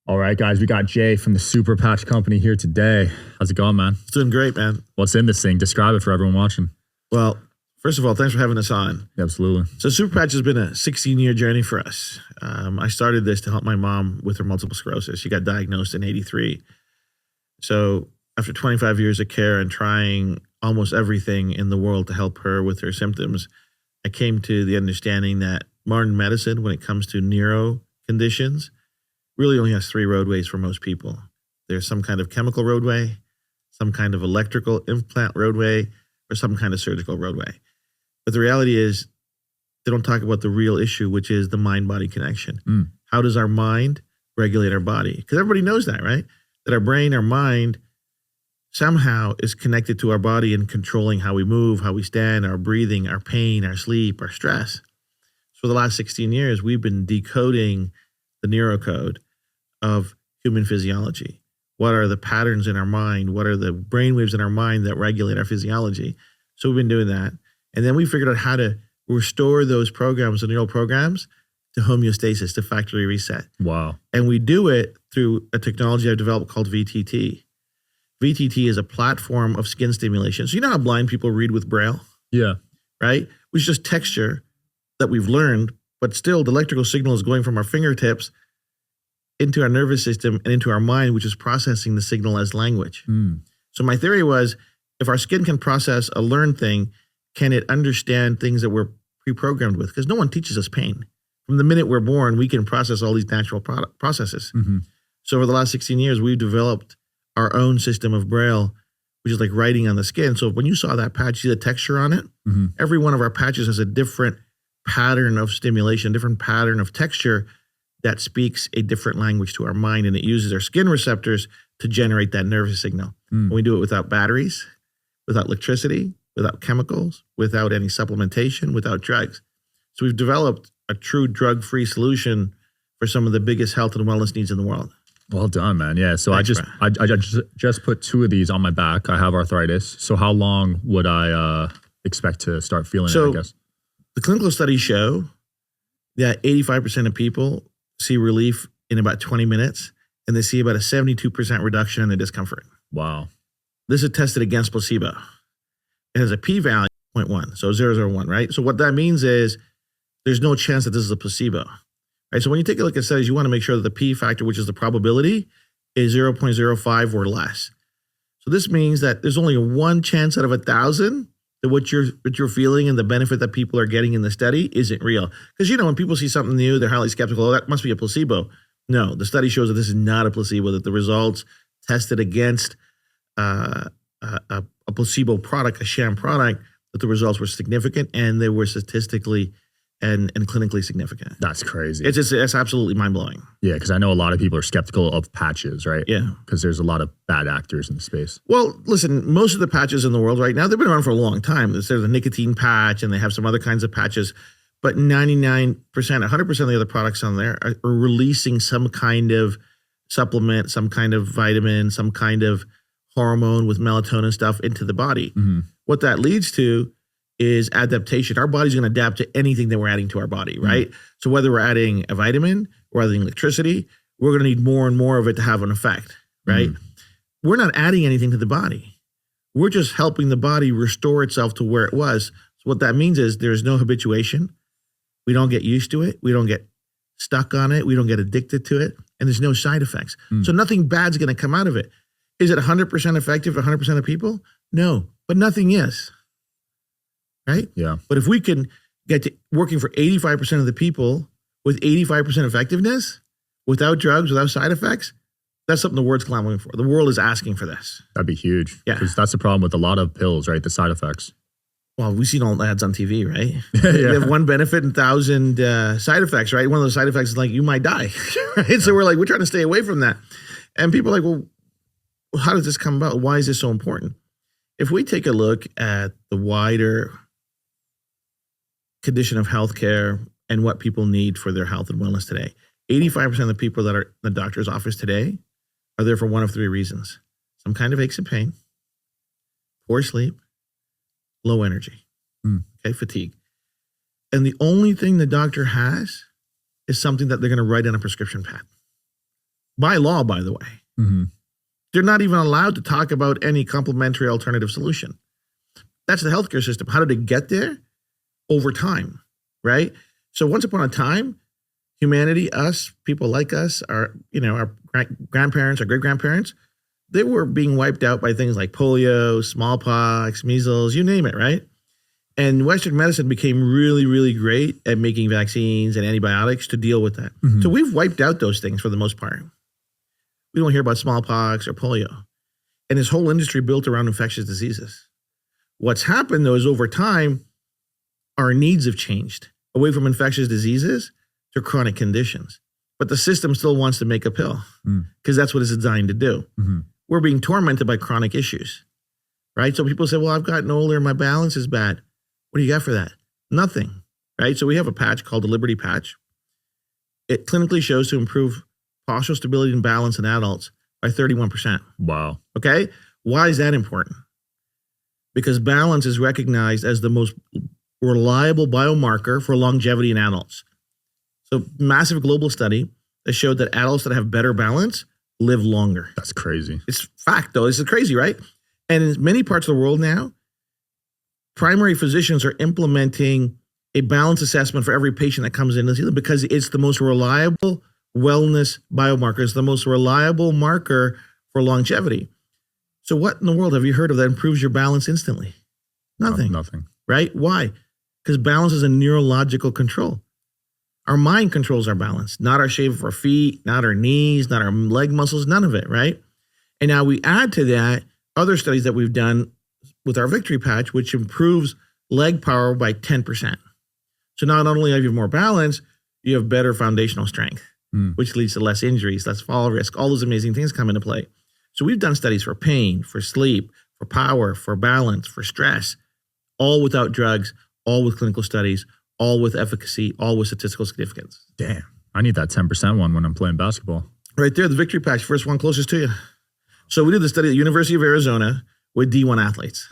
All right, guys, we got Jay from the Super Patch Company here today. How's it going, man? It's doing great, man. What's in this thing? Describe it for everyone watching. Well, first of all, thanks for having us on. Yeah, absolutely. So Super Patch has been a 16-year journey for us. I started this to help my mom with her multiple sclerosis. She got diagnosed in 83. So after 25 years of care and trying almost everything in the world to help her with her symptoms, I came to the understanding that modern medicine, when it comes to neuro conditions, really only has three roadways for most people. There's some kind of chemical roadway, some kind of electrical implant roadway, or some kind of surgical roadway. But the reality is they don't talk about the real issue, which is the mind-body connection. How does our mind regulate our body? Because everybody knows that, right? That our brain, our mind somehow is connected to our body and controlling how we move, how we stand, our breathing, our pain, our sleep, our stress. So for the last 16 years, we've been decoding the neurocode of human physiology. What are the patterns in our mind? What are the brainwaves in our mind that regulate our physiology? So we've been doing that. And then we figured out how to restore those programs, the neural programs, to homeostasis, to factory reset. Wow. And we do it through a technology I've developed called VTT. VTT is a platform of skin stimulation. So you know how blind people read with Braille? Yeah. Right? Which is just texture that we've learned, but still the electrical signal is going from our fingertips into our nervous system and into our mind, which is processing the signal as language. So my theory was, if our skin can process a learned thing, can it understand things that we're pre-programmed with? Because no one teaches us pain. From the minute we're born, we can process all these natural processes. So over the last 16 years, we've developed our own system of Braille, which is like writing on the skin. So when you saw that patch, see the texture on it? Every one of our patches has a different pattern of stimulation, different pattern of texture that speaks a different language to our mind, and it uses our skin receptors to generate that nervous signal. And we do it without batteries, without electricity, without chemicals, without any supplementation, without drugs. So we've developed a true drug-free solution for some of the biggest health and wellness needs in the world. Well done, man. Yeah. So Thanks, I just put 2 of these on my back. I have arthritis. So how long would I expect to start feeling it, I guess? The clinical studies show that 85% of people see relief in about 20 minutes, and they see about a 72% reduction in the discomfort. Wow. This is tested against placebo. It has a p-value of 0.1, so 0.001, right? So what that means is there's no chance that this is a placebo, right? So when you take a look at studies, you want to make sure that the p factor, which is the probability, is 0.05 or less. So this means that there's only a 1 chance out of 1,000 that what you're feeling and the benefit that people are getting in the study isn't real. Because, you know, when people see something new, they're highly skeptical. Oh, that must be a placebo. No, the study shows that this is not a placebo, that the results tested against a placebo product, a sham product, that the results were significant and they were statistically and clinically significant. That's crazy. It's absolutely mind-blowing. Yeah, because I know a lot of people are skeptical of patches, right? Yeah. Because there's a lot of bad actors in the space. Well, listen, most of the patches in the world right now, they've been around for a long time. There's a nicotine patch and they have some other kinds of patches, but 99%, 100% of the other products on there are releasing some kind of supplement, some kind of vitamin, some kind of hormone with melatonin stuff into the body. What that leads to is adaptation. Our body's going to adapt to anything that we're adding to our body, right? So whether we're adding a vitamin or adding electricity, we're going to need more and more of it to have an effect, right? We're not adding anything to the body. We're just helping the body restore itself to where it was. So what that means is there's no habituation. We don't get used to it. We don't get stuck on it. We don't get addicted to it. And there's no side effects. So nothing bad's going to come out of it. Is it 100% effective for 100% of people? No, but nothing is. Right? Yeah. But if we can get to working for 85% of the people with 85% effectiveness, without drugs, without side effects, that's something the world's clamoring for. The world is asking for this. That'd be huge. Yeah. Because that's the problem with a lot of pills, right? The side effects. Well, we've seen all the ads on TV, right? Yeah. They have one benefit and 1,000 side effects, right? One of those side effects is like, you might die, right? So we're trying to stay away from that. And people are like, well, how does this come about? Why is this so important? If we take a look at the wider condition of healthcare and what people need for their health and wellness today, 85% of the people that are in the doctor's office today are there for one of 3 reasons. Some kind of aches and pain, poor sleep, low energy, okay, fatigue. And the only thing the doctor has is something that they're going to write on a prescription pad. by law, by the way. Mm-hmm. They're not even allowed to talk about any complementary alternative solution. That's the healthcare system. How did it get there? Over time, right? So once upon a time, humanity, us, people like us, our grandparents, our great-grandparents, they were being wiped out by things like polio, smallpox, measles, you name it, right? And Western medicine became really, really great at making vaccines and antibiotics to deal with that. Mm-hmm. So we've wiped out those things for the most part. We don't hear about smallpox or polio. And this whole industry built around infectious diseases. What's happened, though, is over time, our needs have changed away from infectious diseases to chronic conditions. But the system still wants to make a pill because that's what it's designed to do. Mm-hmm. We're being tormented by chronic issues, right? So people say, well, I've gotten older and my balance is bad. What do you got for that? Nothing, right? So we have a patch called the Liberty Patch. It clinically shows to improve postural stability and balance in adults by 31%. Wow. Okay? Why is that important? Because balance is recognized as the most reliable biomarker for longevity in adults. So massive global study that showed that adults that have better balance live longer. That's crazy. It's fact, though. This is crazy, right? And in many parts of the world now, primary physicians are implementing a balance assessment for every patient that comes in because it's the most reliable wellness biomarker. It's the most reliable marker for longevity. So what in the world have you heard of that improves your balance instantly? Nothing. Nothing. Right? Why? Because balance is a neurological control. Our mind controls our balance, not our shape of our feet, not our knees, not our leg muscles, none of it, right? And now we add to that other studies that we've done with our Victory Patch, which improves leg power by 10%. So now not only have you more balance, you have better foundational strength, which leads to less injuries, less fall risk. All those amazing things come into play. So we've done studies for pain, for sleep, for power, for balance, for stress, all without drugs, all with clinical studies, all with efficacy, all with statistical significance. Damn. I need that 10% one when I'm playing basketball. Right there, the Victory Patch, first one closest to you. So we did the study at the University of Arizona with D1 athletes.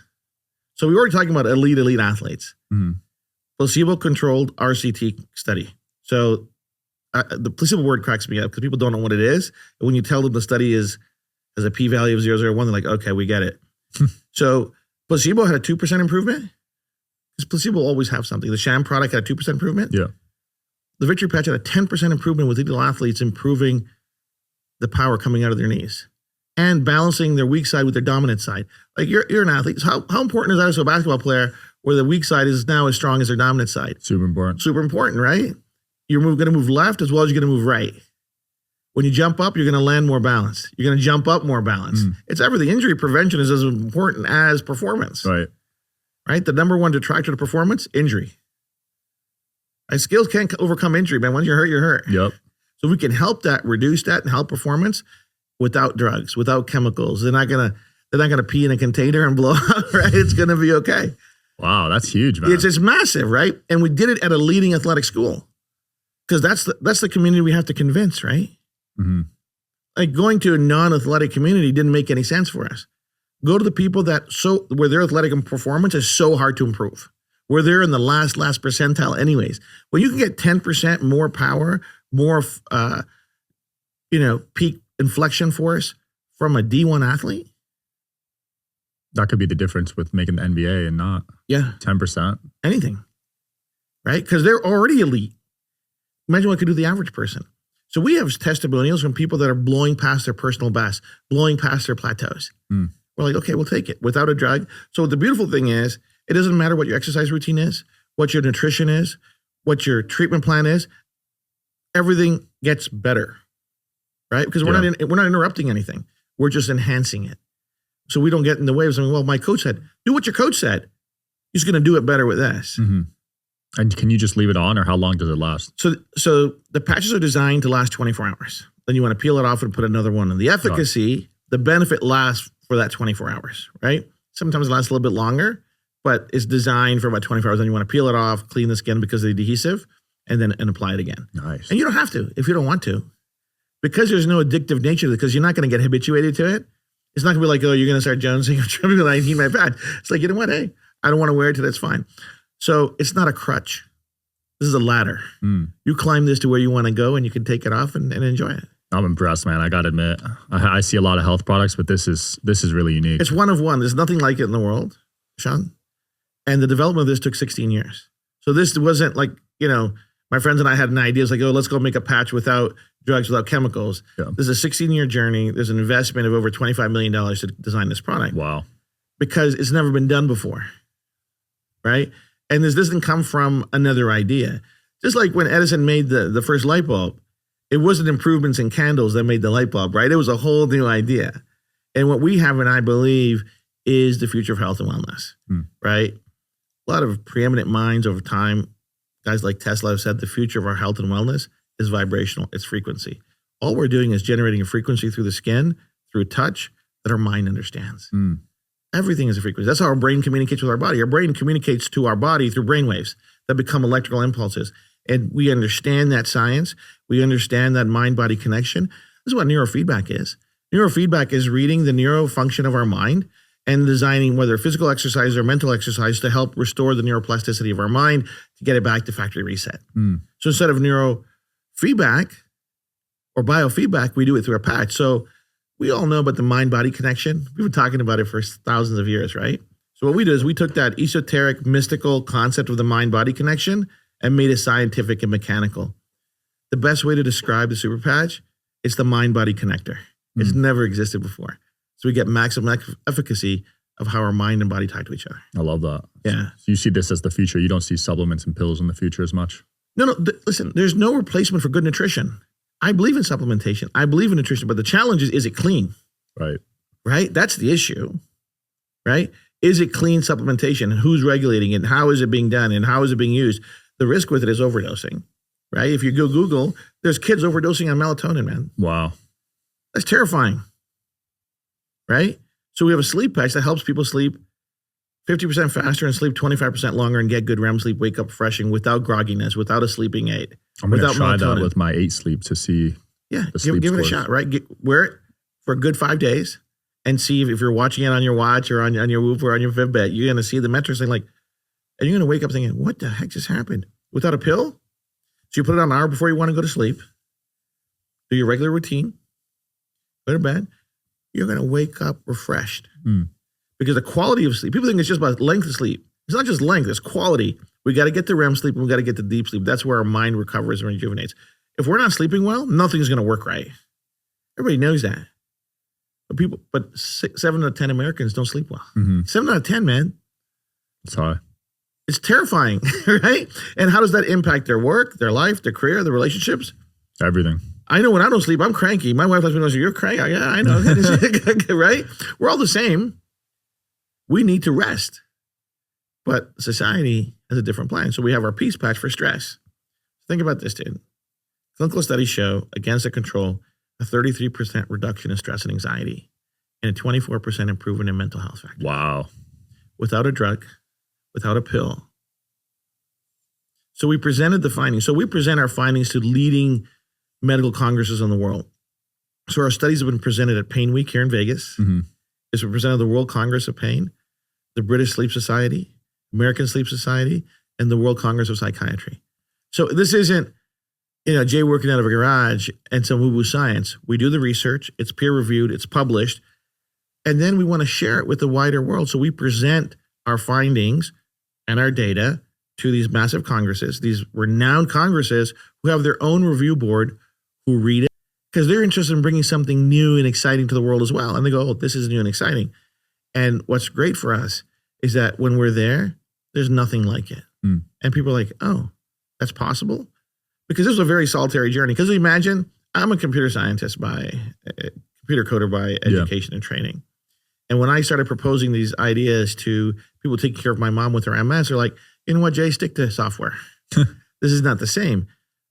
So we were already talking about elite athletes. Mm-hmm. Placebo-controlled RCT study. So the placebo word cracks me up because people don't know what it is. And when you tell them the study has a p-value of 0.001, they're like, okay, we get it. So placebo had a 2% improvement. Because placebo will always have something. The sham product had a 2% improvement. Yeah. The Victory Patch had a 10% improvement with elite athletes improving the power coming out of their knees and balancing their weak side with their dominant side. Like you're an athlete. So how important is that as a basketball player where the weak side is now as strong as their dominant side? Super important. Super important, right? You're going to move left as well as you're going to move right. When you jump up, you're going to land more balance. You're going to jump up more balance. It's everything. Injury prevention is as important as performance. Right. Right? The number one detractor to performance, injury. And skills can't overcome injury, man. Once you're hurt, you're hurt. Yep. So we can help that, reduce that, and help performance without drugs, without chemicals. They're not gonna pee in a container and blow up, right? It's gonna be okay. Wow, that's huge, man. It's massive, right? And we did it at a leading athletic school. Because that's the community we have to convince, right? Mm-hmm. Like going to a non-athletic community didn't make any sense for us. Go to the people where their athletic performance is so hard to improve. Where they're in the last percentile anyways. Well, you can get 10% more power, more peak inflection force from a D1 athlete. That could be the difference with making the NBA and not 10%. Anything. Right? Because they're already elite. Imagine what could do the average person. So we have testimonials from people that are blowing past their personal best, blowing past their plateaus. We're like, okay, we'll take it without a drug. So the beautiful thing is, it doesn't matter what your exercise routine is, what your nutrition is, what your treatment plan is. Everything gets better, right? Because we're not interrupting anything. We're just enhancing it. So we don't get in the way of saying, well, my coach said, do what your coach said. He's going to do it better with this. Mm-hmm. And can you just leave it on, or how long does it last? So the patches are designed to last 24 hours. Then you want to peel it off and put another one in. The efficacy, the benefit lasts for that 24 hours, right? Sometimes it lasts a little bit longer, but it's designed for about 24 hours. Then you want to peel it off, clean the skin because of the adhesive, and apply it again. Nice. And you don't have to if you don't want to. Because there's no addictive nature to it, because you're not going to get habituated to it. It's not going to be like, oh, you're going to start jonesing or tripping when I need my pad. It's like, you know what? Hey, I don't want to wear it today. That's fine. So it's not a crutch. This is a ladder. You climb this to where you want to go, and you can take it off and enjoy it. I'm impressed, man. I got to admit, I see a lot of health products, but this is really unique. It's one of one. There's nothing like it in the world, Sean. And the development of this took 16 years. So this wasn't like, my friends and I had an idea. It's like, oh, let's go make a patch without drugs, without chemicals. Yeah. This is a 16-year journey. There's an investment of over $25 million to design this product. Wow. Because it's never been done before, right? And this doesn't come from another idea. Just like when Edison made the first light bulb, it wasn't improvements in candles that made the light bulb, right? It was a whole new idea. And what we have, and I believe, is the future of health and wellness, right? A lot of preeminent minds over time, guys like Tesla have said the future of our health and wellness is vibrational, it's frequency. All we're doing is generating a frequency through the skin, through touch, that our mind understands. Everything is a frequency. That's how our brain communicates with our body. Our brain communicates to our body through brain waves that become electrical impulses. And we understand that science. We understand that mind-body connection. This is what neurofeedback is. Neurofeedback is reading the neurofunction of our mind and designing whether physical exercise or mental exercise to help restore the neuroplasticity of our mind to get it back to factory reset. So instead of neurofeedback or biofeedback, we do it through a patch. So we all know about the mind-body connection. We've been talking about it for thousands of years, right? So what we did is we took that esoteric, mystical concept of the mind-body connection and made it scientific and mechanical. The best way to describe the super patch, it's the mind-body connector. It's never existed before. So we get maximum efficacy of how our mind and body tie to each other. I love that. Yeah. So you see this as the future. You don't see supplements and pills in the future as much? No. Listen, there's no replacement for good nutrition. I believe in supplementation. I believe in nutrition, but the challenge is it clean? Right. Right? That's the issue, right? Is it clean supplementation? And who's regulating it? And how is it being done? And how is it being used? The risk with it is overdosing, right? If you go Google, there's kids overdosing on melatonin, man. Wow. That's terrifying, right? So we have a sleep patch that helps people sleep 50% faster and sleep 25% longer and get good REM sleep, wake up refreshing without grogginess, without a sleeping aid. I'm going to try that with my 8 sleep to see. Yeah, give it a shot, right? Wear it for a good 5 days and see if you're watching it on your watch or on your Whoop or on your Fitbit, you're going to see the metrics and and you're going to wake up thinking, what the heck just happened? Without a pill? So you put it on an hour before you want to go to sleep, do your regular routine, go to bed, you're going to wake up refreshed. Because the quality of sleep, people think it's just about length of sleep. It's not just length, it's quality. We got to get the REM sleep and we got to get the deep sleep. That's where our mind recovers and rejuvenates. If we're not sleeping well, nothing's going to work right. Everybody knows that. But 7 out of 10 Americans don't sleep well. 7 out of 10, man. It's high. It's terrifying, right? And how does that impact their work, their life, their career, their relationships? Everything. I know when I don't sleep, I'm cranky. My wife lets me know, you're cranky. Yeah, I know. Right? We're all the same. We need to rest. But society has a different plan. So we have our peace patch for stress. Think about this, dude. Clinical studies show, against the control, a 33% reduction in stress and anxiety and a 24% improvement in mental health factors. Wow. Without a drug, without a pill. So we presented the findings. So we present our findings to leading medical congresses in the world. So our studies have been presented at Pain Week here in Vegas. It's been presented at the World Congress of Pain, the British Sleep Society, American Sleep Society, and the World Congress of Psychiatry. So this isn't, Jay working out of a garage and some woo-woo science. We do the research, it's peer-reviewed, it's published, and then we want to share it with the wider world. So we present our findings and our data to these massive congresses, these renowned congresses who have their own review board who read it because they're interested in bringing something new and exciting to the world as well. And they go, oh, this is new and exciting. And what's great for us is that when we're there, there's nothing like it. And people are like, oh, that's possible? Because this was a very solitary journey. Because imagine, I'm a computer scientist computer coder by education and training. And when I started proposing these ideas to people taking care of my mom with her MS, they're like, you know what, Jay, stick to software. This is not the same.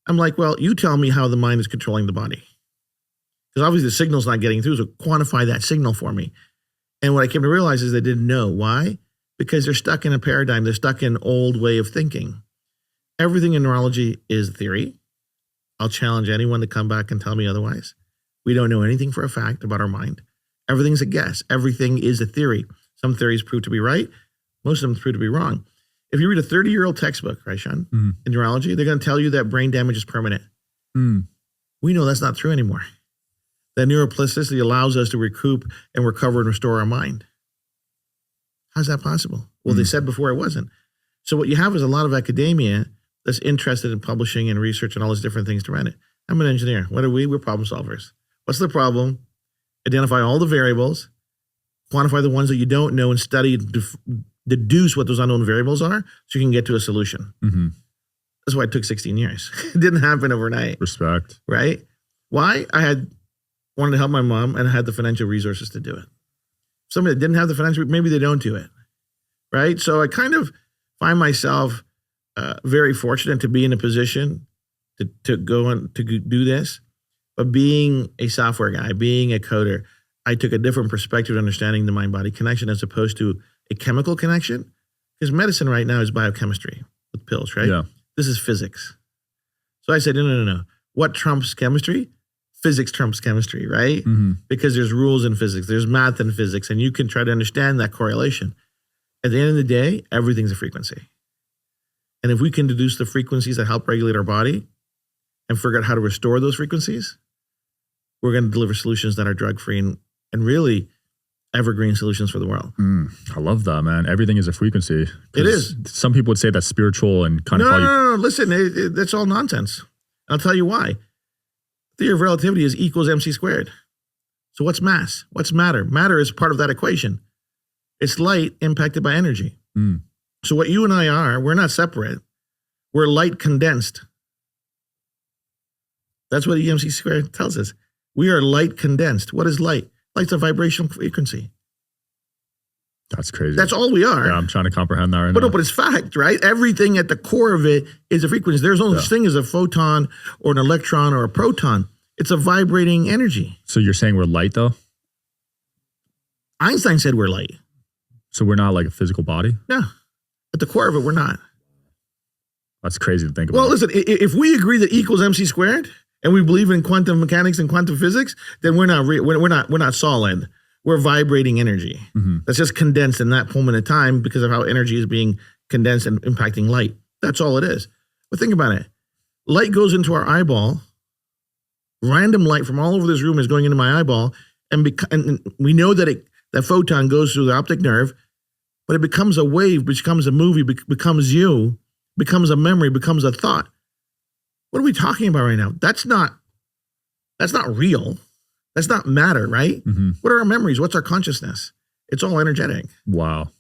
I'm like, well, you tell me how the mind is controlling the body. Because obviously the signal's not getting through, so quantify that signal for me. And what I came to realize is they didn't know. Why? Because they're stuck in a paradigm. They're stuck in an old way of thinking. Everything in neurology is theory. I'll challenge anyone to come back and tell me otherwise. We don't know anything for a fact about our mind. Everything's a guess. Everything is a theory. Some theories prove to be right. Most of them prove to be wrong. If you read a 30-year-old textbook, right, Sean, in neurology, they're going to tell you that brain damage is permanent. We know that's not true anymore. That neuroplasticity allows us to recoup and recover and restore our mind. How's that possible? Well, they said before it wasn't. So what you have is a lot of academia that's interested in publishing and research and all these different things to run it. I'm an engineer. What are we? We're problem solvers. What's the problem? Identify all the variables, quantify the ones that you don't know, and study, deduce what those unknown variables are so you can get to a solution. Mm-hmm. That's why it took 16 years. It didn't happen overnight. Respect. Right? Why? I wanted to help my mom and I had the financial resources to do it. Somebody that didn't have the financial, maybe they don't do it. Right? So I kind of find myself very fortunate to be in a position to go and to do this. But being a software guy, being a coder, I took a different perspective of understanding the mind-body connection as opposed to a chemical connection. Because medicine right now is biochemistry with pills, right? Yeah. This is physics. So I said, no. What trumps chemistry? Physics trumps chemistry, right? Mm-hmm. Because there's rules in physics, there's math in physics, and you can try to understand that correlation. At the end of the day, everything's a frequency. And if we can deduce the frequencies that help regulate our body and figure out how to restore those frequencies, we're going to deliver solutions that are drug-free and really evergreen solutions for the world. I love that, man. Everything is a frequency. It is. Some people would say that's spiritual and kind of call you. No. Listen, that's all nonsense. I'll tell you why. Theory of relativity is equals mc squared. So what's mass? What's matter? Matter is part of that equation. It's light impacted by energy. So what you and I are, we're not separate. We're light condensed. That's what EMC squared tells us. We are light condensed. What is light? Light's a vibrational frequency. That's crazy. That's all we are. Yeah, I'm trying to comprehend that right now. No, but it's fact, right? Everything at the core of it is a frequency. There's no such thing as a photon or an electron or a proton. It's a vibrating energy. So you're saying we're light, though? Einstein said we're light. So we're not like a physical body? No. At the core of it, we're not. That's crazy to think about. Well, listen, if we agree that E equals mc squared and we believe in quantum mechanics and quantum physics, then we're not solid. We're vibrating energy. That's just condensed in that moment of time because of how energy is being condensed and impacting light. That's all it is. But think about it. Light goes into our eyeball. Random light from all over this room is going into my eyeball. And we know that that photon goes through the optic nerve, but it becomes a wave, becomes a movie, becomes you, becomes a memory, becomes a thought. What are we talking about right now? That's not real. That's not matter, right? What are our memories? What's our consciousness? It's all energetic. Wow.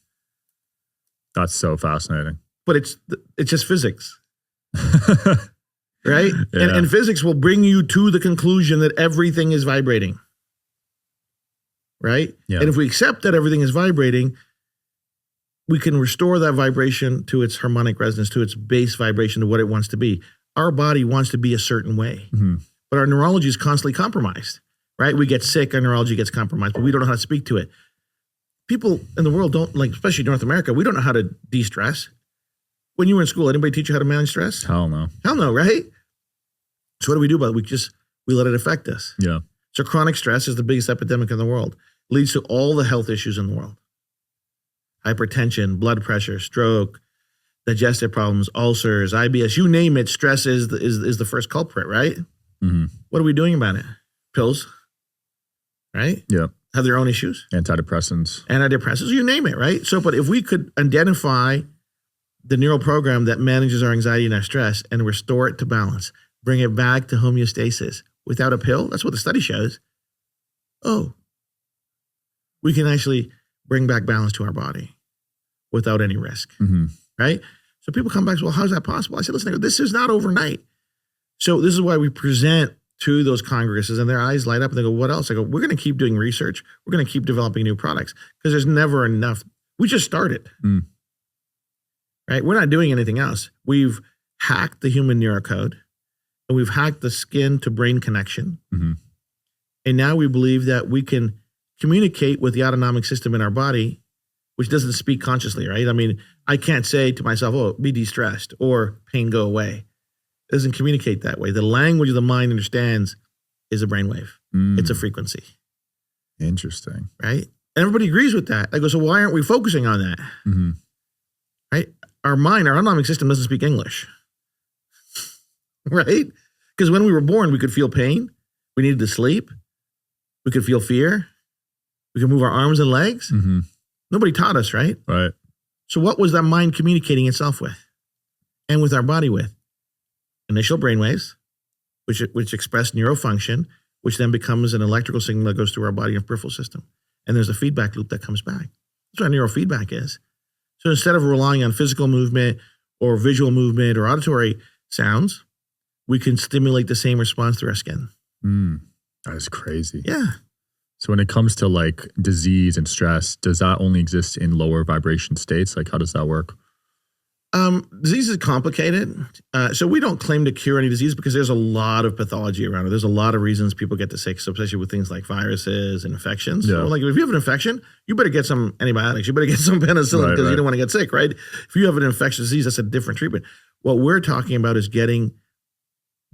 That's so fascinating. But it's just physics. Right? Yeah. And physics will bring you to the conclusion that everything is vibrating. Right? Yeah. And if we accept that everything is vibrating, we can restore that vibration to its harmonic resonance, to its base vibration, to what it wants to be. Our body wants to be a certain way, but our neurology is constantly compromised, right? We get sick, our neurology gets compromised, but we don't know how to speak to it. People in the world don't, like, especially North America, we don't know how to de-stress. When you were in school, anybody teach you how to manage stress? Hell no. Hell no, right? So what do we do about it? We let it affect us. Yeah. So chronic stress is the biggest epidemic in the world. Leads to all the health issues in the world. Hypertension, blood pressure, stroke, digestive problems, ulcers, IBS, you name it, stress is the first culprit, right? What are we doing about it? Pills, right? Yeah. Have their own issues. Antidepressants, you name it, right? So, but if we could identify the neural program that manages our anxiety and our stress and restore it to balance, bring it back to homeostasis without a pill, that's what the study shows. Oh, we can actually bring back balance to our body without any risk, right? So people come back and say, well, how's that possible? I said, listen, this is not overnight. So this is why we present to those congresses and their eyes light up and they go, what else? I go, we're going to keep doing research. We're going to keep developing new products because there's never enough. We just started, right? We're not doing anything else. We've hacked the human neurocode and we've hacked the skin to brain connection. And now we believe that we can communicate with the autonomic system in our body, which doesn't speak consciously, right? I mean, I can't say to myself, oh, be de-stressed or pain go away. It doesn't communicate that way. The language of the mind understands is a brainwave. It's a frequency. Interesting. Right? And everybody agrees with that. I go, so why aren't we focusing on that? Right? Our mind, our autonomic system doesn't speak English. Right? Because when we were born, we could feel pain. We needed to sleep. We could feel fear. We could move our arms and legs. Mm-hmm. Nobody taught us, right? Right. So what was that mind communicating itself with? And with our body with? Initial brainwaves, which express neurofunction, which then becomes an electrical signal that goes through our body and peripheral system. And there's a feedback loop that comes back. That's what neurofeedback is. So instead of relying on physical movement or visual movement or auditory sounds, we can stimulate the same response through our skin. That is crazy. Yeah. So when it comes to like disease and stress, does that only exist in lower vibration states? Like how does that work? Disease is complicated. So we don't claim to cure any disease because there's a lot of pathology around it. There's a lot of reasons people get sick, so especially with things like viruses and infections. Yeah. So like if you have an infection, you better get some antibiotics. You better get some penicillin because you don't want to get sick, right? If you have an infectious disease, that's a different treatment. What we're talking about is getting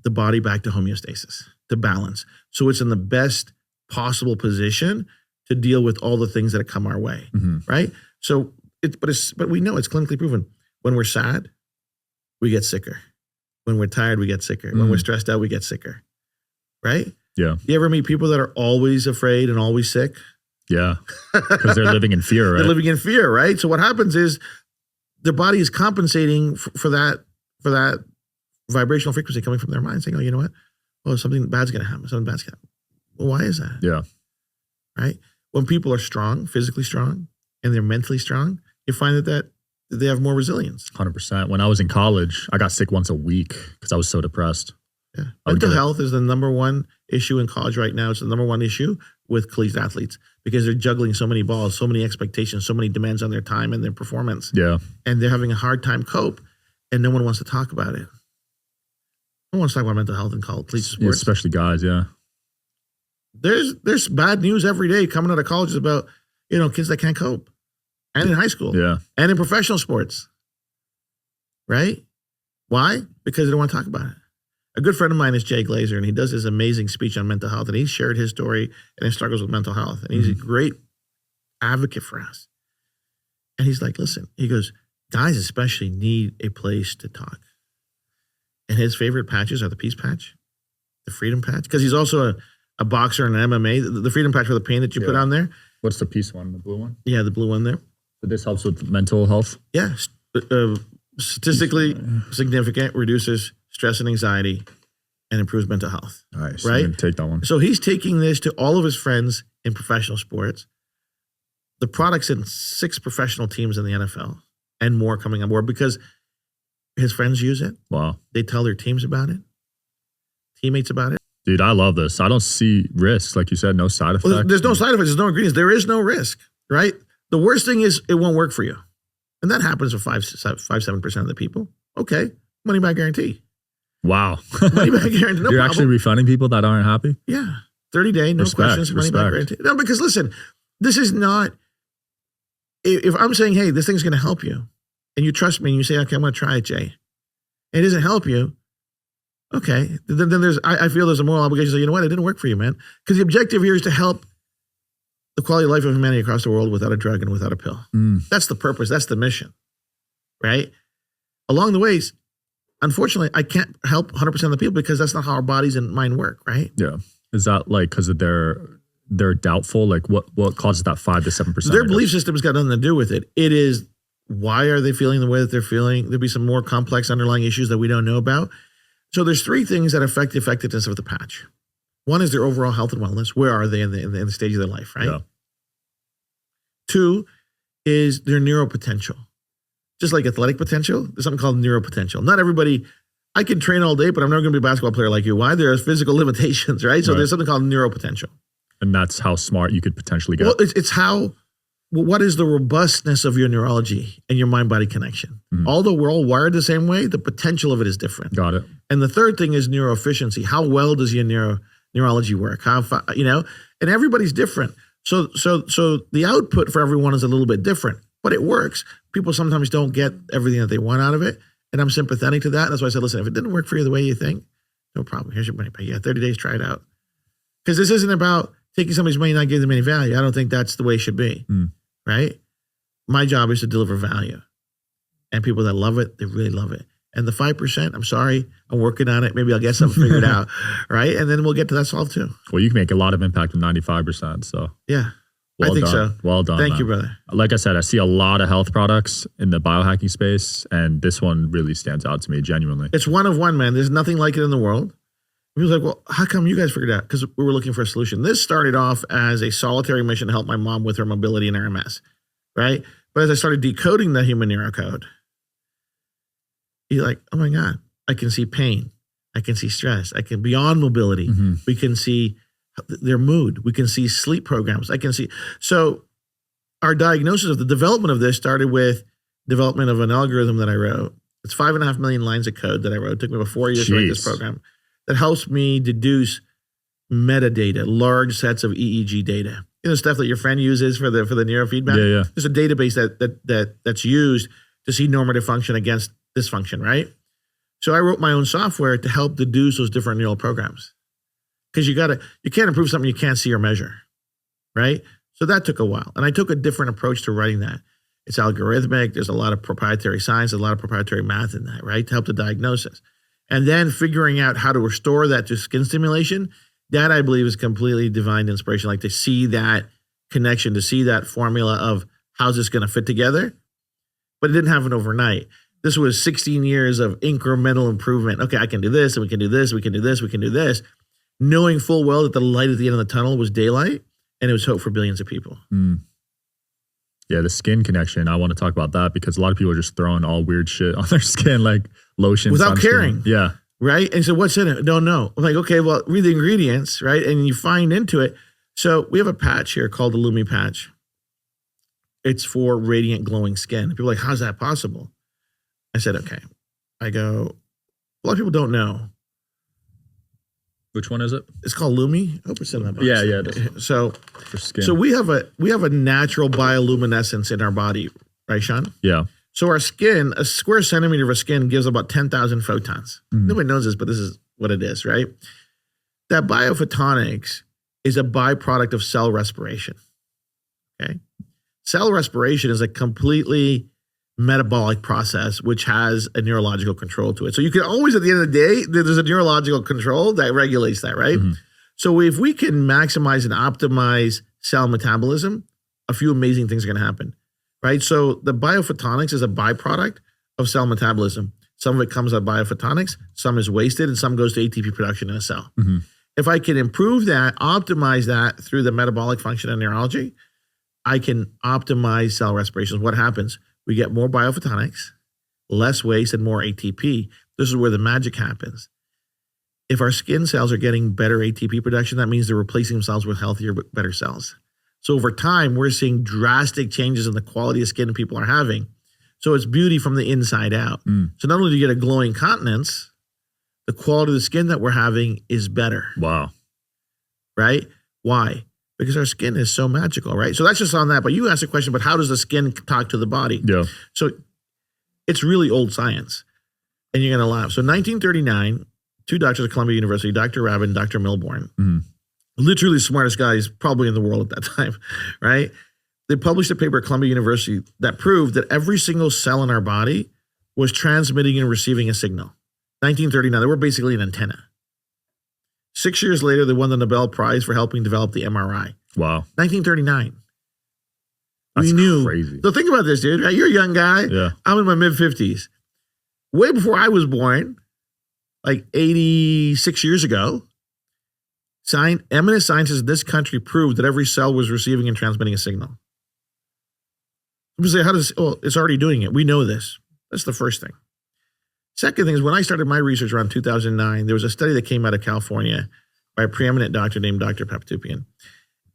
the body back to homeostasis, to balance. So it's in the best possible position to deal with all the things that come our way, right? So, but we know it's clinically proven. When we're sad, we get sicker. When we're tired, we get sicker. When we're stressed out, we get sicker, right? Yeah. You ever meet people that are always afraid and always sick? Yeah, because they're living in fear, right? They're living in fear, right? So what happens is their body is compensating for that vibrational frequency coming from their mind, saying, "Oh, you know what? Oh, something bad's going to happen. Something bad's going to happen." Well, why is that? Yeah. Right? When people are strong, physically strong, and they're mentally strong, you find that they have more resilience. 100%. When I was in college, I got sick once a week because I was so depressed. Yeah. Mental health is the number one issue in college right now. It's the number one issue with collegiate athletes because they're juggling so many balls, so many expectations, so many demands on their time and their performance. Yeah. And they're having a hard time cope, and no one wants to talk about it. No one wants to talk about mental health in collegiate sports. Yeah, especially guys, yeah. There's bad news every day coming out of colleges about, kids that can't cope. And in high school. Yeah. And in professional sports. Right? Why? Because they don't want to talk about it. A good friend of mine is Jay Glazer, and he does this amazing speech on mental health, and he shared his story and his struggles with mental health. And he's a great advocate for us. And he's like, listen, he goes, guys especially need a place to talk. And his favorite patches are the peace patch, the freedom patch, because he's also a boxer and an MMA. The freedom patch for the pain that you put on there. What's the peace one, the blue one? Yeah, the blue one there. So this helps with mental health? Yeah. Statistically significant, reduces stress and anxiety, and improves mental health. Nice. Right? I'm gonna take that one. So he's taking this to all of his friends in professional sports. The product's in 6 professional teams in the NFL and more coming on board because his friends use it. Wow. They tell their teams about it, teammates about it. Dude, I love this. I don't see risks. Like you said, no side effects. Well, there's no side effects. There's no ingredients. There is no risk, right? The worst thing is it won't work for you. And that happens to 7% of the people. Okay. Money back guarantee. Wow. Money back guarantee. No You're problem. actually refunding people that aren't happy? Yeah. 30-day, no questions, money back guarantee. No, because listen, this is not, if I'm saying, hey, this thing's going to help you, and you trust me and you say, okay, I'm going to try it, Jay. It doesn't help you. Okay. Then I feel there's a moral obligation to say, you know what, it didn't work for you, man. Because the objective here is to help the quality of life of humanity across the world without a drug and without a pill. That's the purpose. That's the mission. Right? Along the ways, unfortunately, I can't help 100% of the people because that's not how our bodies and mind work, right? Yeah. Is that like because of they're doubtful? Like what causes that 5 to 7%? Their belief system's got nothing to do with it. It is, why are they feeling the way that they're feeling? There'll be some more complex underlying issues that we don't know about. So there's 3 things that affect the effectiveness of the patch. One is their overall health and wellness. Where are they in the stage of their life, right? Yeah. 2 is their neuropotential. Just like athletic potential, there's something called neuropotential. Not everybody, I can train all day, but I'm never going to be a basketball player like you. Why? There are physical limitations, right? So there's something called neuropotential. And that's how smart you could potentially get. Well, it's how, what is the robustness of your neurology and your mind-body connection? Although we're all wired the same way, the potential of it is different. Got it. And the third thing is neuroefficiency. How well does your neurology work? And everybody's different. So the output for everyone is a little bit different, but it works. People sometimes don't get everything that they want out of it. And I'm sympathetic to that. That's why I said, listen, if it didn't work for you the way you think, no problem. Here's your money back. Yeah, 30 days, try it out. Because this isn't about taking somebody's money and not giving them any value. I don't think that's the way it should be, right? My job is to deliver value. And people that love it, they really love it. And the 5%, I'm sorry, I'm working on it. Maybe I'll get something figured out, right? And then we'll get to that solved too. Well, you can make a lot of impact with 95%. So yeah, well I think done. so. Well done. Thank man. you, brother. Like I said, I see a lot of health products in the biohacking space, and this one really stands out to me genuinely. It's one of one, man. There's nothing like it in the world. He was like, well, how come you guys figured it out? Because we were looking for a solution. This started off as a solitary mission to help my mom with her mobility and her MS, right? But as I started decoding the human neurocode, you're like, oh my God, I can see pain. I can see stress. I can, beyond mobility, we can see their mood. We can see sleep programs. I can see. So our diagnosis of the development of this started with development of an algorithm that I wrote. It's 5.5 million lines of code that I wrote. It took me about 4 years to write this program that helps me deduce metadata, large sets of EEG data. You know, stuff that your friend uses for the neurofeedback. Yeah. There's a database that's used to see normative function against dysfunction, right? So I wrote my own software to help deduce those different neural programs. Because you can't improve something you can't see or measure, right? So that took a while. And I took a different approach to writing that. It's algorithmic. There's a lot of proprietary science, a lot of proprietary math in that, right? To help the diagnosis. And then figuring out how to restore that to skin stimulation, that I believe is completely divine inspiration. Like to see that connection, to see that formula of how's this going to fit together. But it didn't happen overnight. This was 16 years of incremental improvement. Okay, I can do this, and we can do this, we can do this, we can do this. Knowing full well that the light at the end of the tunnel was daylight, and it was hope for billions of people. Yeah, the skin connection. I want to talk about that because a lot of people are just throwing all weird shit on their skin, like lotion, without sunscreen. caring. Yeah. Right? And so what's in it? Don't know. I'm like, okay, well, read the ingredients, right? And you find into it. So we have a patch here called the Lumi patch. It's for radiant glowing skin. People are like, how's that possible? I said, okay. I go, a lot of people don't know. Which one is it? It's called Lumi. I hope it's in that box. Yeah. So For skin. So we have a natural bioluminescence in our body, right, Sean? Yeah. So our skin, a square centimeter of our skin gives about 10,000 photons. Nobody knows this, but this is what it is, right? That biophotonics is a byproduct of cell respiration. Okay. Cell respiration is a completely metabolic process, which has a neurological control to it. So you can always, at the end of the day, there's a neurological control that regulates that, right? So if we can maximize and optimize cell metabolism, a few amazing things are going to happen, right? So the biophotonics is a byproduct of cell metabolism. Some of it comes out of biophotonics, some is wasted, and some goes to ATP production in a cell. If I can improve that, optimize that through the metabolic function of neurology, I can optimize cell respiration. What happens? We get more biophotonics, less waste, and more ATP. This is where the magic happens. If our skin cells are getting better ATP production, that means they're replacing themselves with healthier, better cells. So over time, we're seeing drastic changes in the quality of skin people are having. So it's beauty from the inside out. So not only do you get a glowing countenance, the quality of the skin that we're having is better. Wow. Right? Why? Because our skin is so magical, right? So that's just on that. But you asked a question, but how does the skin talk to the body? Yeah. So it's really old science. And you're going to laugh. So 1939, two doctors at Columbia University, Dr. Rabin, Dr. Milbourne, literally the smartest guys probably in the world at that time, right? They published a paper at Columbia University that proved that every single cell in our body was transmitting and receiving a signal. 1939, they were basically an antenna. 6 years later, they won the Nobel Prize for helping develop the MRI. Wow. 1939. That's we knew. crazy. So think about this, dude. Right? You're a young guy. Yeah. I'm in my mid-50s. Way before I was born, like 86 years ago, eminent scientists in this country proved that every cell was receiving and transmitting a signal. People say, it's already doing it. We know this. That's the first thing. Second thing is when I started my research around 2009, there was a study that came out of California by a preeminent doctor named Dr. Papatupian.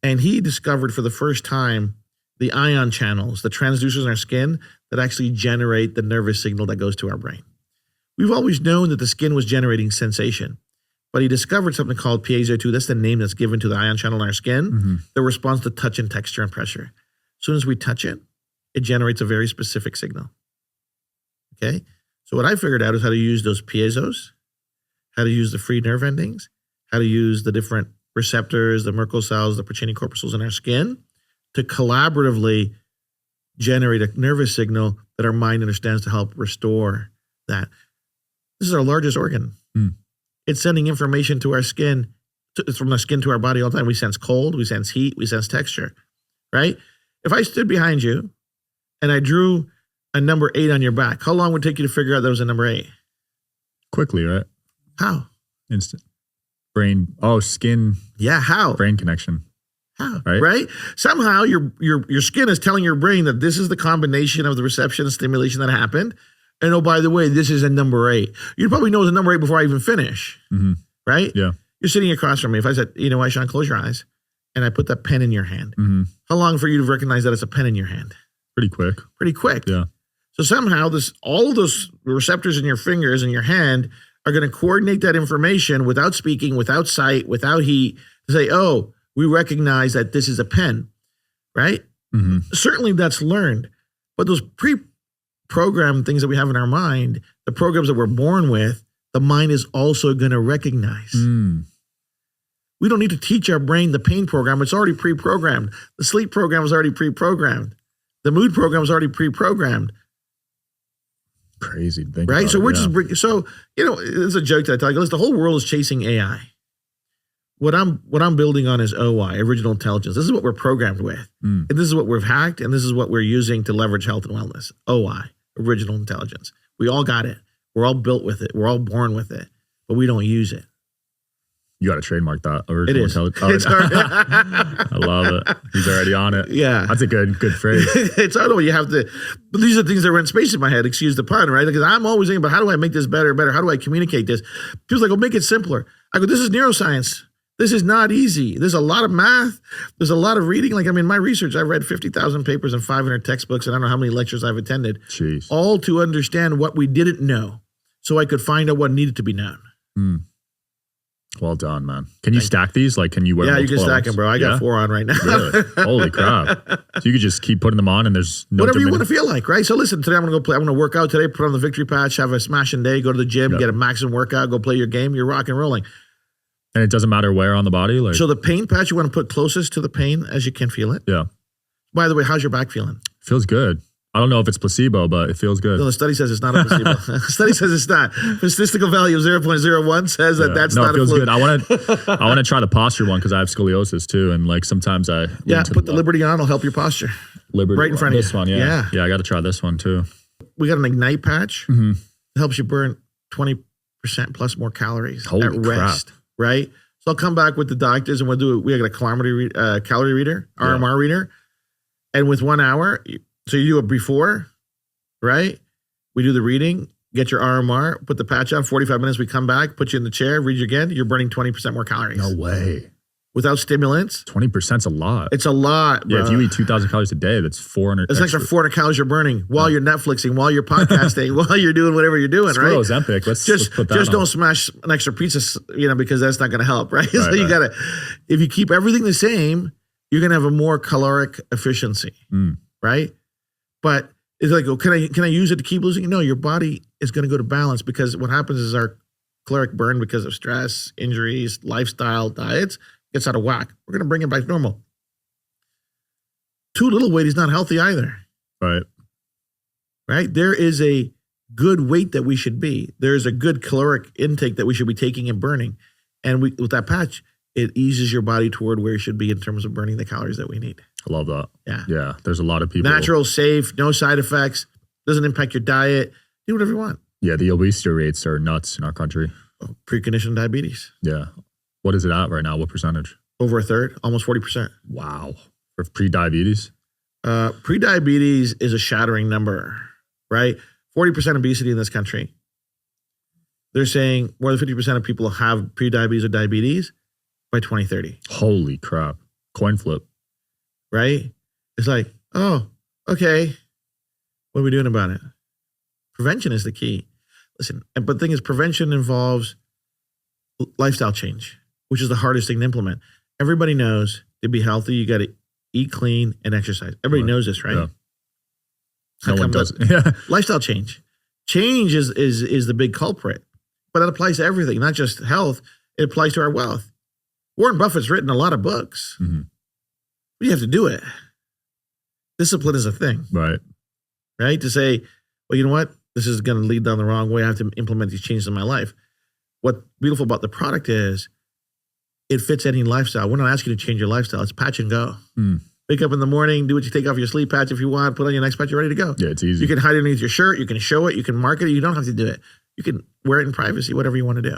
And he discovered for the first time the ion channels, the transducers in our skin that actually generate the nervous signal that goes to our brain. We've always known that the skin was generating sensation, but he discovered something called piezo2. That's the name that's given to the ion channel in our skin that responds to touch and texture and pressure. As soon as we touch it, it generates a very specific signal. Okay? So what I figured out is how to use those piezos, how to use the free nerve endings, how to use the different receptors, the Merkel cells, the Purkinje corpuscles in our skin to collaboratively generate a nervous signal that our mind understands to help restore that. This is our largest organ. It's sending information to our skin. It's from the skin to our body all the time. We sense cold, we sense heat, we sense texture, right? If I stood behind you and I drew a number 8 on your back, how long would it take you to figure out that was a number 8? Quickly, right? How? Instant. Brain. Oh, skin. Yeah, how? Brain connection. How? Right? Right? Somehow your skin is telling your brain that this is the combination of the reception and stimulation that happened. And oh, by the way, this is a number 8. You'd probably know it's a number 8 before I even finish. Right? Yeah. You're sitting across from me. If I said, you know what, Sean, close your eyes, and I put that pen in your hand, how long for you to recognize that it's a pen in your hand? Pretty quick. Pretty quick. Yeah. So somehow all of those receptors in your fingers and your hand are going to coordinate that information without speaking, without sight, without heat, to say, oh, we recognize that this is a pen, right? Certainly that's learned. But those pre-programmed things that we have in our mind, the programs that we're born with, the mind is also going to recognize. We don't need to teach our brain the pain program. It's already pre-programmed. The sleep program is already pre-programmed. The mood program is already pre-programmed. Crazy to think right? about So it, we're yeah. just, so, you know, it's a joke that I tell you, the whole world is chasing AI. What I'm building on is OI, original intelligence. This is what we're programmed with. And this is what we've hacked, and this is what we're using to leverage health and wellness. OI, original intelligence. We all got it. We're all built with it. We're all born with it, but we don't use it. You got to trademark that. It is. It's hard. I love it. He's already on it. Yeah. That's a good phrase. It's hard. You have to, but these are things that rent space in my head, excuse the pun, right? Because I'm always thinking about how do I make this better? How do I communicate this? People's like, well, make it simpler. I go, this is neuroscience. This is not easy. There's a lot of math. There's a lot of reading. Like, I mean, my research, I've read 50,000 papers and 500 textbooks, and I don't know how many lectures I've attended. Jeez. All to understand what we didn't know so I could find out what needed to be known. Well done, man. Can you stack these? Like, can you wear Yeah, you can multiple stack them, bro. I got 4 on right now. Really? Holy crap. So you could just keep putting them on and there's no whatever you want to feel like, right? So listen, today I'm going to go play. I'm going to work out today, put on the victory patch, have a smashing day, go to the gym, get a maximum workout, go play your game. You're rock and rolling. And it doesn't matter where on the body? Like, So the pain patch, you want to put closest to the pain as you can feel it. yeah. By the way, how's your back feeling? Feels good. I don't know if it's placebo, but it feels good. No, the study says it's not a placebo. The study says it's not. The statistical value of 0.01 says that that's not it feels a fluke. good. I want to try the posture one because I have scoliosis too, and like sometimes I Put the Liberty on. It'll help your posture. Liberty right in front of this you. one, yeah. I got to try this one too. We got an Ignite patch. It helps you burn 20% plus more calories Holy at rest. crap. Right. So I'll come back with the doctors and we got a calorie reader, RMR reader, and with 1 hour, so you do it before. Right? We do the reading, get your RMR, put the patch on, 45 minutes, we come back, put you in the chair, read you again, you're burning 20% more calories. No way. Without stimulants. 20%'s a lot. It's a lot, bro. Yeah, if you eat 2,000 calories a day, that's 400. It's an extra 400 calories you're burning while you're Netflixing, while you're podcasting, while you're doing whatever you're doing, Screw right? Ozempic. Let's put that just on. don't smash an extra pizza, because that's not going to help, right? So Right, you got to, if you keep everything the same, you're going to have a more caloric efficiency, right? But it's like, oh, can I use it to keep losing? No, your body is going to go to balance because what happens is our caloric burn because of stress, injuries, lifestyle, diets gets out of whack. We're going to bring it back to normal. Too little weight is not healthy either. Right. Right? There is a good weight that we should be. There's a good caloric intake that we should be taking and burning. And with that patch, it eases your body toward where you should be in terms of burning the calories that we need. I love that. Yeah. Yeah. There's a lot of people. Natural, safe, no side effects, doesn't impact your diet. Do whatever you want. Yeah. The obesity rates are nuts in our country. Preconditioned diabetes. Yeah. What is it at right now? What percentage? Over a third, almost 40%. Wow. For pre-diabetes? Pre-diabetes is a shattering number, right? 40% obesity in this country. They're saying more than 50% of people have pre-diabetes or diabetes by 2030. Holy crap. Coin flip. Right? It's like, oh, okay. What are we doing about it? Prevention is the key. Listen, but the thing is, prevention involves lifestyle change, which is the hardest thing to implement. Everybody knows to be healthy, you got to eat clean and exercise. Everybody knows this, right? Yeah. No one does it. Yeah. Lifestyle change. Change is the big culprit, but that applies to everything, not just health. It applies to our wealth. Warren Buffett's written a lot of books. Mm-hmm. But you have to do it. Discipline is a thing. Right. Right? To say, well, you know what? this is going to lead down the wrong way. I have to implement these changes in my life. What's beautiful about the product is it fits any lifestyle. We're not asking you to change your lifestyle. It's patch and go. Wake up in the morning, do what you take off your sleep patch if you want, put on your next patch, you're ready to go. Yeah, it's easy. You can hide it underneath your shirt. You can show it. You can market it. You don't have to do it. You can wear it in privacy, whatever you want to do.